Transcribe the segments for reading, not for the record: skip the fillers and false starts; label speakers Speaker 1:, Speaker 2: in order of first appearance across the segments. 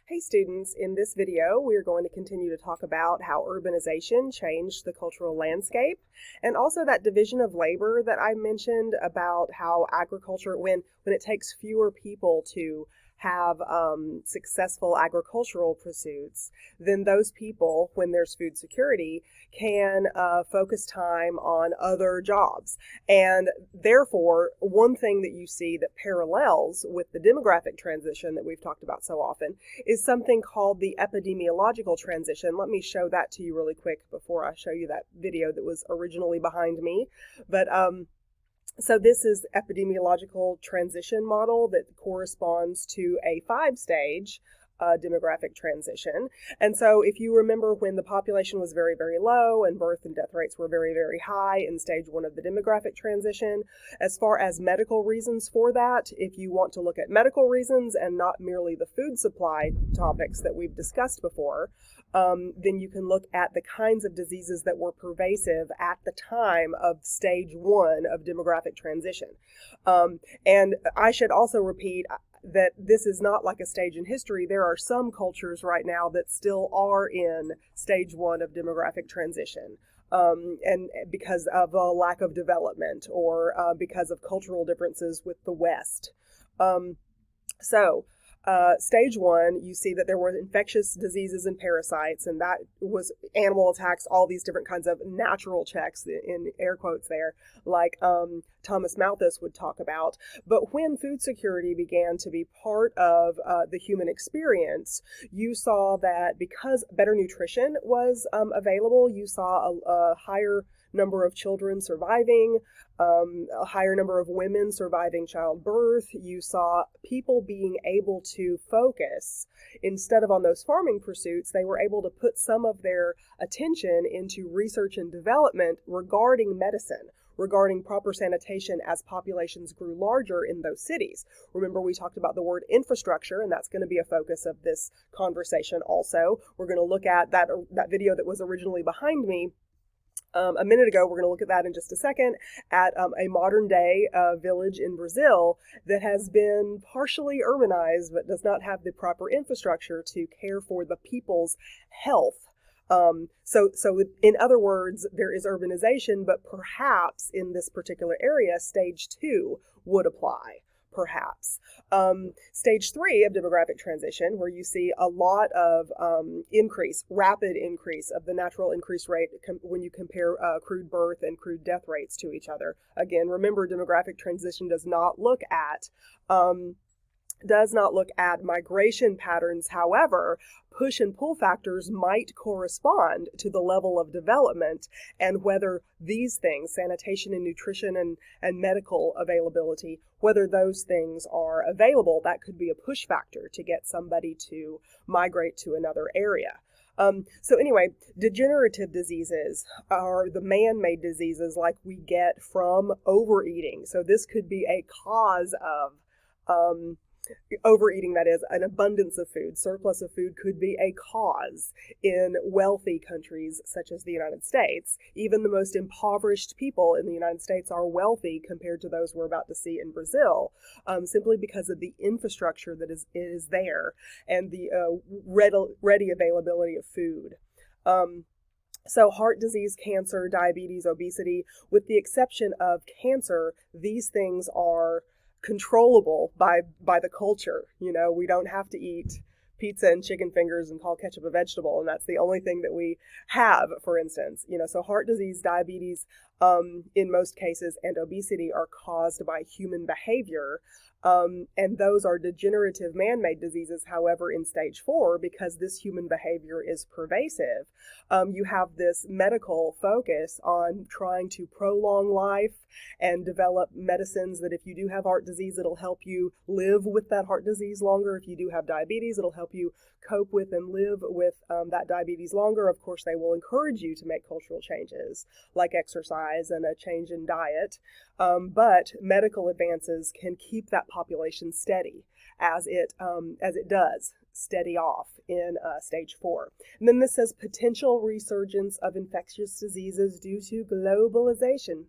Speaker 1: Hey students, in this video we are going to continue to talk about how urbanization changed the cultural landscape and also that division of labor that I mentioned about how agriculture, when it takes fewer people to have successful agricultural pursuits, then those people, when there's food security, can focus time on other jobs. And therefore, one thing that you see that parallels with the demographic transition that we've talked about so often is something called the epidemiological transition. Let me show that to you really quick before I show you that video that was originally behind me. So this is epidemiological transition model that corresponds to a 5-stage demographic transition. And so if you remember when the population was very, very low and birth and death rates were very, very high in stage 1 of the demographic transition, as far as medical reasons for that, if you want to look at medical reasons and not merely the food supply topics that we've discussed before, then you can look at the kinds of diseases that were pervasive at the time of stage 1 of demographic transition. And I should also repeat that this is not like a stage in history. There are some cultures right now that still are in stage 1 of demographic transition. And because of a lack of development or because of cultural differences with the West. Stage 1, you see that there were infectious diseases and parasites, and that was animal attacks, all these different kinds of natural checks, in air quotes there, like Thomas Malthus would talk about. But when food security began to be part of the human experience, you saw that because better nutrition was available, you saw a higher number of children surviving, a higher number of women surviving childbirth. You saw people being able to focus, instead of on those farming pursuits, they were able to put some of their attention into research and development regarding medicine, regarding proper sanitation as populations grew larger in those cities. Remember, we talked about the word infrastructure, and that's going to be a focus of this conversation also. We're going to look at that video that was originally behind me a minute ago. We're going to look at that in just a second, at a modern day village in Brazil that has been partially urbanized but does not have the proper infrastructure to care for the people's health. So in other words, there is urbanization, but perhaps in this particular area, stage 2 would apply. Perhaps. Stage 3 of demographic transition, where you see a lot of rapid increase of the natural increase rate when you compare crude birth and crude death rates to each other. Again, remember, demographic transition does not look at migration patterns. However, push and pull factors might correspond to the level of development and whether these things, sanitation and nutrition and medical availability, whether those things are available. That could be a push factor to get somebody to migrate to another area. So anyway, degenerative diseases are the man-made diseases like we get from overeating. So this could be a cause of overeating, that is, an abundance of food, surplus of food could be a cause in wealthy countries such as the United States. Even the most impoverished people in the United States are wealthy compared to those we're about to see in Brazil, simply because of the infrastructure that is there and the ready availability of food. So heart disease, cancer, diabetes, obesity, with the exception of cancer, these things are controllable by the culture. You know, we don't have to eat pizza and chicken fingers and call ketchup a vegetable, and that's the only thing that we have, for instance. You know, so heart disease, diabetes, in most cases, and obesity are caused by human behavior. And those are degenerative man-made diseases. However, in stage 4, because this human behavior is pervasive, you have this medical focus on trying to prolong life and develop medicines that if you do have heart disease, it'll help you live with that heart disease longer. If you do have diabetes, it'll help you cope with and live with that diabetes longer. Of course, they will encourage you to make cultural changes like exercise and a change in diet. But medical advances can keep that population steady as it does steady off in stage 4. And then this says potential resurgence of infectious diseases due to globalization.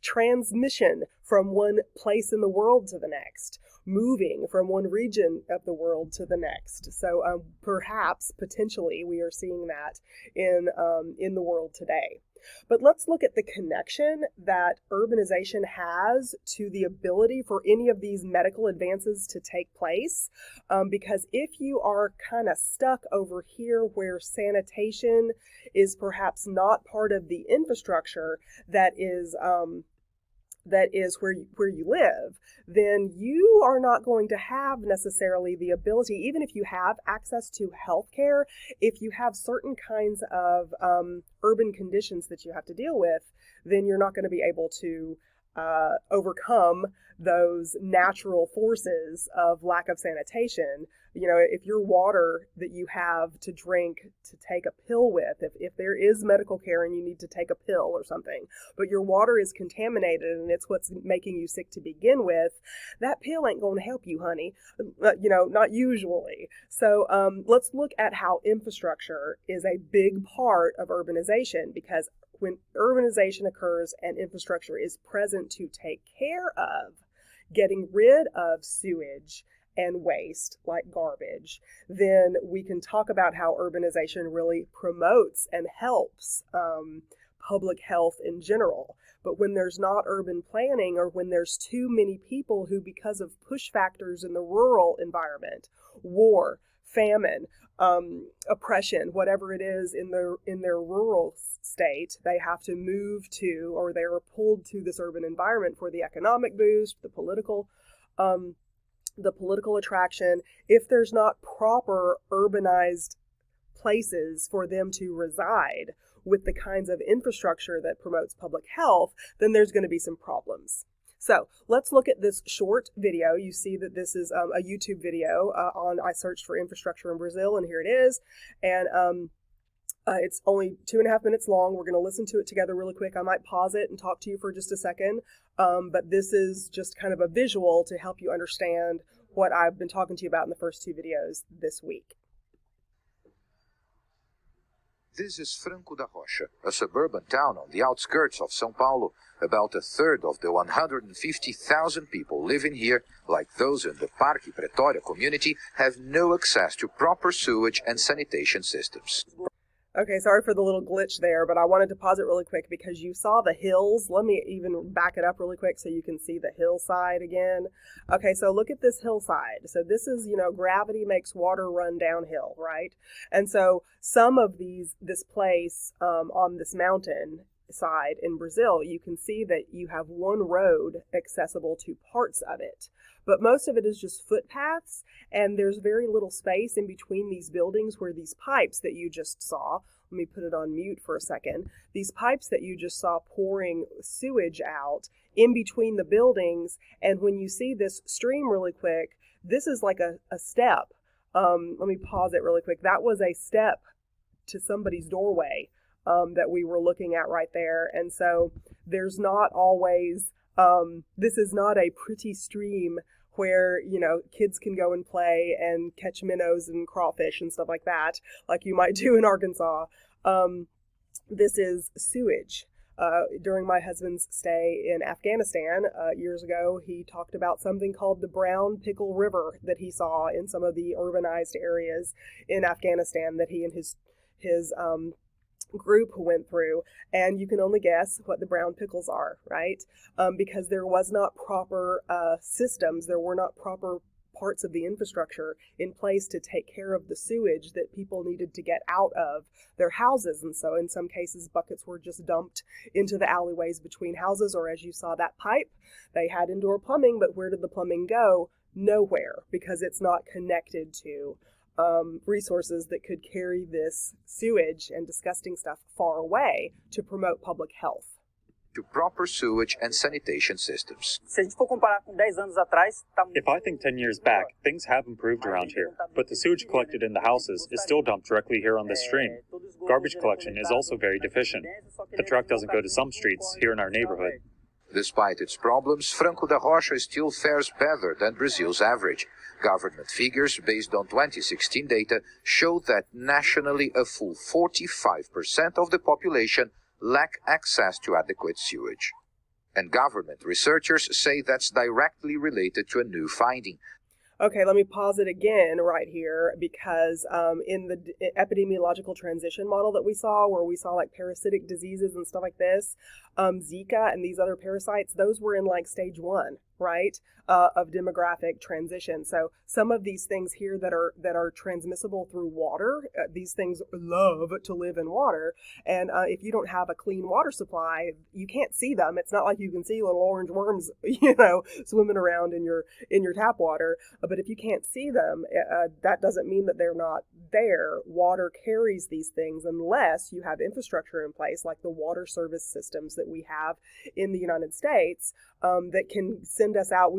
Speaker 1: Transmission from one place in the world to the next. moving from one region of the world to the next. So perhaps, potentially, we are seeing that in the world today. But let's look at the connection that urbanization has to the ability for any of these medical advances to take place. Because if you are kind of stuck over here where sanitation is perhaps not part of the infrastructure that is where you live, then you are not going to have necessarily the ability, even if you have access to healthcare, if you have certain kinds of urban conditions that you have to deal with, then you're not going to be able to overcome those natural forces of lack of sanitation. You know, if your water that you have to drink to take a pill with, if there is medical care and you need to take a pill or something, but your water is contaminated and it's what's making you sick to begin with, that pill ain't going to help you, honey. Not usually. So let's look at how infrastructure is a big part of urbanization, because when urbanization occurs and infrastructure is present to take care of getting rid of sewage and waste like garbage, then we can talk about how urbanization really promotes and helps public health in general. But when there's not urban planning, or when there's too many people who, because of push factors in the rural environment, war, famine, oppression, whatever it is in their rural state, they have to move to, or they are pulled to this urban environment for the economic boost, the political attraction. If there's not proper urbanized places for them to reside with the kinds of infrastructure that promotes public health, then there's going to be some problems. So let's look at this short video. You see that this is a YouTube video I searched for infrastructure in Brazil, and here it is. And it's only 2.5 minutes long. We're going to listen to it together really quick. I might pause it and talk to you for just a second. But this is just kind of a visual to help you understand what I've been talking to you about in the first 2 videos this week.
Speaker 2: This is Franco da Rocha, a suburban town on the outskirts of São Paulo. About a third of the 150,000 people living here, like those in the Parque Pretória community, have no access to proper sewage and sanitation systems.
Speaker 1: Okay, sorry for the little glitch there, but I wanted to pause it really quick because you saw the hills. Let me even back it up really quick so you can see the hillside again. Okay, so look at this hillside. So this is, gravity makes water run downhill, right? And so some of this place on this mountain side in Brazil, you can see that you have one road accessible to parts of it, but most of it is just footpaths, and there's very little space in between these buildings where these pipes that you just saw, let me put it on mute for a second, these pipes that you just saw pouring sewage out in between the buildings. And when you see this stream really quick, this is like a step. Let me pause it really quick. That was a step to somebody's doorway that we were looking at right there. And so there's not always, this is not a pretty stream where, kids can go and play and catch minnows and crawfish and stuff like that, like you might do in Arkansas. This is sewage. During my husband's stay in Afghanistan years ago, he talked about something called the Brown Pickle River that he saw in some of the urbanized areas in Afghanistan that he and his group went through, and you can only guess what the brown pickles are, right? Because there was not proper systems, there were not proper parts of the infrastructure in place to take care of the sewage that people needed to get out of their houses. And so in some cases, buckets were just dumped into the alleyways between houses, or as you saw that pipe, they had indoor plumbing, but where did the plumbing go? Nowhere, because it's not connected to resources that could carry this sewage and disgusting stuff far away to promote public health.
Speaker 2: To proper sewage and sanitation systems.
Speaker 3: If I think 10 years back, things have improved around here, but the sewage collected in the houses is still dumped directly here on this stream. Garbage collection is also very deficient. The truck doesn't go to some streets here in our neighborhood.
Speaker 2: Despite its problems, Franco da Rocha still fares better than Brazil's average. Government figures based on 2016 data show that nationally a full 45% of the population lack access to adequate sewage. And government researchers say that's directly related to a new finding.
Speaker 1: Okay, let me pause it again right here because in the epidemiological transition model that we saw, where we saw like parasitic diseases and stuff like this, Zika and these other parasites, those were in like stage 1, right, of demographic transition. So some of these things here that are transmissible through water, these things love to live in water, and if you don't have a clean water supply, you can't see them. It's not like you can see little orange worms, swimming around in your tap water. But if you can't see them, that doesn't mean that they're not there. Water carries these things unless you have infrastructure in place, like the water service systems that we have in the United States, that can send us out.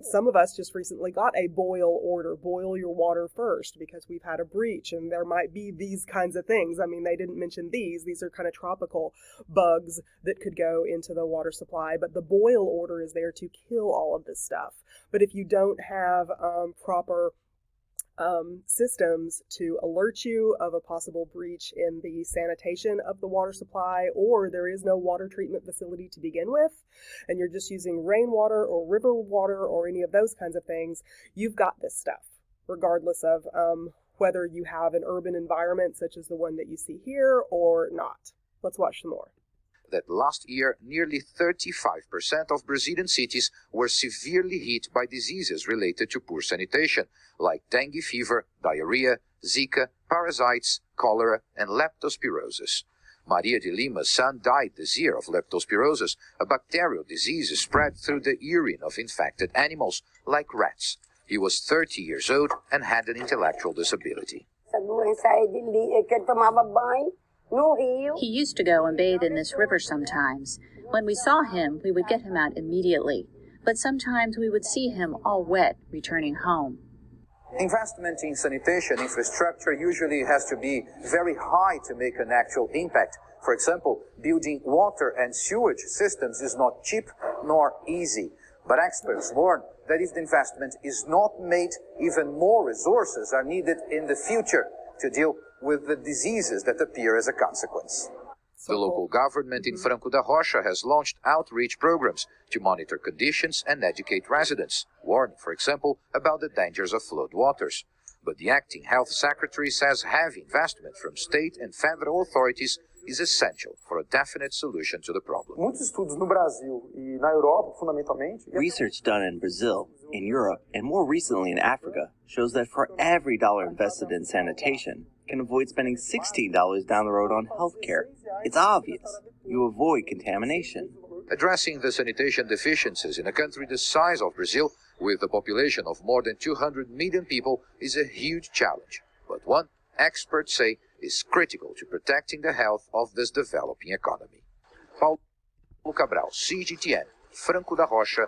Speaker 1: Some of us just recently got a boil order, boil your water first, because we've had a breach and there might be these kinds of things. I mean, they didn't mention these are kind of tropical bugs that could go into the water supply, but the boil order is there to kill all of this stuff. But if you don't have proper systems to alert you of a possible breach in the sanitation of the water supply, or there is no water treatment facility to begin with, and you're just using rainwater or river water or any of those kinds of things, you've got this stuff, regardless of whether you have an urban environment such as the one that you see here or not. Let's watch some more.
Speaker 2: That last year, nearly 35% of Brazilian cities were severely hit by diseases related to poor sanitation, like dengue fever, diarrhea, Zika, parasites, cholera, and leptospirosis. Maria de Lima's son died this year of leptospirosis, a bacterial disease spread through the urine of infected animals, like rats. He was 30 years old and had an intellectual disability.
Speaker 4: He used to go and bathe in this river sometimes. When we saw him, we would get him out immediately. But sometimes we would see him all wet returning home.
Speaker 2: Investment in sanitation infrastructure usually has to be very high to make an actual impact. For example, building water and sewage systems is not cheap nor easy. But experts warn that if the investment is not made, even more resources are needed in the future to deal with the diseases that appear as a consequence. The local government in Franco da Rocha has launched outreach programs to monitor conditions and educate residents, warning, for example, about the dangers of flood waters. But the acting health secretary says heavy investment from state and federal authorities is essential for a definite solution to the problem.
Speaker 5: Research done in Brazil, in Europe, and more recently in Africa shows that for every dollar invested in sanitation, can avoid spending $16 down the road on healthcare. It's obvious. You avoid contamination.
Speaker 2: Addressing the sanitation deficiencies in a country the size of Brazil, with a population of more than 200 million people, is a huge challenge, but one experts say is critical to protecting the health of this developing economy. Paulo Cabral, CGTN, Franco da Rocha.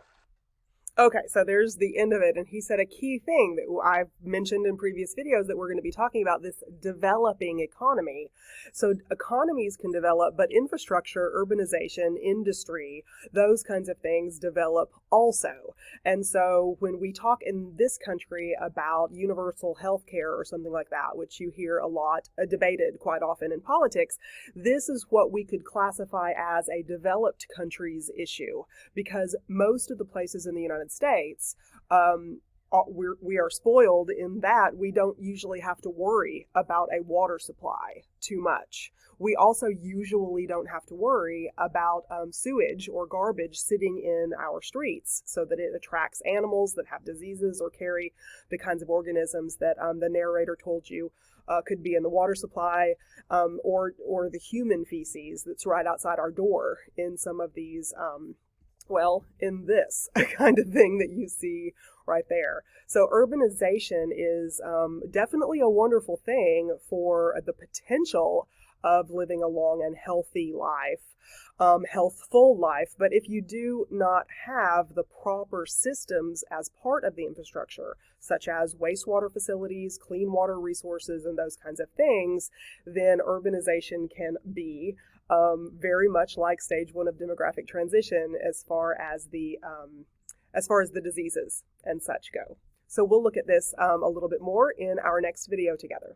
Speaker 1: Okay, so there's the end of it, and he said a key thing that I've mentioned in previous videos that we're going to be talking about, this developing economy. So economies can develop, but infrastructure, urbanization, industry, those kinds of things develop also. And so when we talk in this country about universal health care or something like that, which you hear a lot debated quite often in politics, this is what we could classify as a developed countries issue, because most of the places in the United States, we are spoiled in that we don't usually have to worry about a water supply too much. We also usually don't have to worry about sewage or garbage sitting in our streets so that it attracts animals that have diseases or carry the kinds of organisms that the narrator told you could be in the water supply, or the human feces that's right outside our door in some of these in this kind of thing that you see right there. So urbanization is definitely a wonderful thing for the potential of living a long and healthy life, healthful life. But if you do not have the proper systems as part of the infrastructure, such as wastewater facilities, clean water resources, and those kinds of things, then urbanization can be very much like stage 1 of demographic transition as far as the diseases and such go. So we'll look at this a little bit more in our next video together.